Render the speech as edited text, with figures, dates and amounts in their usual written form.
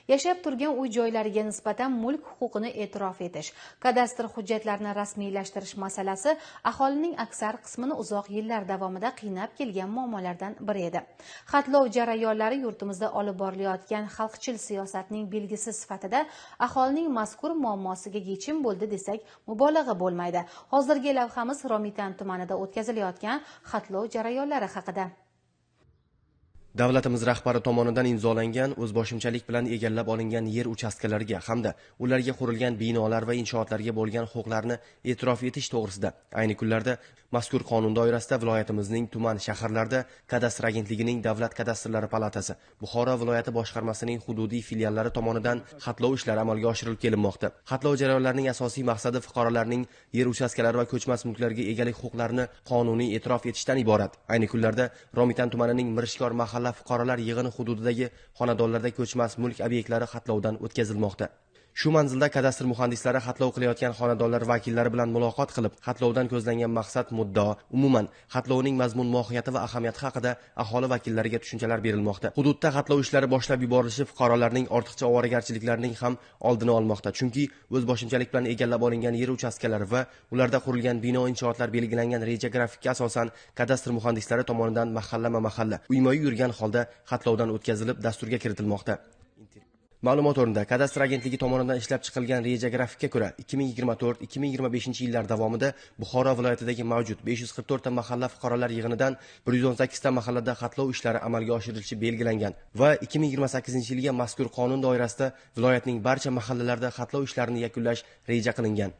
Yashab turgan uy-joylariga nisbatan mulk huquqini e'tirof etish, kadastr hujjatlarini rasmiylashtirish masalasi aholining aksar qismini uzoq yillar davomida qiynab kelgan muammolardan biri edi. Xatlov jarayonlari yurtimizda olib borilayotgan xalqchil siyosatning belgisi sifatida aholining mazkur muammosiga yechim bo'ldi desak mubolag'a bo'lmaydi. Hozirgi lavhamiz Romitan tumanida o'tkazilayotgan xatlov jarayonlari haqida. Davlatimiz rahbari tomonidan imzolangan o'zboshimchalik bilan egallab olingan yer uchastkalariga hamda ularga qurilgan binolar va inshootlarga bo'lgan huquqlarni e'tirof etish to'g'risida ayni kunlarda mazkur qonun doirasida viloyatimizning tuman shaharlarda kadastr agentligining Davlat kadastrlari palatasi, Buxoro viloyati boshqarmasining hududiy filiallari tomonidan xatlov ishlari amalga oshirilib kelinmoqda. Xatlov jarayonlarining asosiy maqsadi fuqarolarning yer uchastkalari va ko'chmas mulklarga egalik huquqlarini qonuniy e'tirof etishdan iborat. Ayni kunlarda Romitan tumanining Mirishkor mahalla fuqarolar yig'ini hududidagi xonadonlarda ko'chmas mulk obyektlari xatlovdan o'tkazilmoqda. Shu manzilda kadastr muhandislari xatlov qilayotgan xonadonlar vakillari bilan muloqot qilib, xatlovdan ko'zlangan maqsad, muddao, umuman xatlovning mazmun mohiyati va ahamiyati haqida aholi vakillariga tushunchalar berilmoqda. Hududda xatlov ishlari boshlab yuborilishi fuqarolarning ortiqcha ovoragarchiliklarining ham oldini olmoqda. Chunki o'zboshimchalik bilan egallab olingan yer uchastkalari va ularda qurilgan bino inshootlar belgilangan reja grafikka asosan kadastr muhandislari tomonidan mahallama-mahalla, uyma-uy yurgan holda xatlovdan o'tkazilib, dasturga kiritilmoqda. Ma'lumot o'rnida kadastr agentligi tomonidan ishlab chiqilgan reja grafikka ko'ra 2024-2025 yillar davomida Buxoro viloyatidagi mavjud 544 ta mahalla fuqarolar yig'inidan 118 ta mahallada xatlov ishlari amalga oshirilishi belgilangan va 2028-yilga mazkur qonun doirasida viloyatning barcha mahallalarida xatlov ishlarini yakunlash reja qilingan.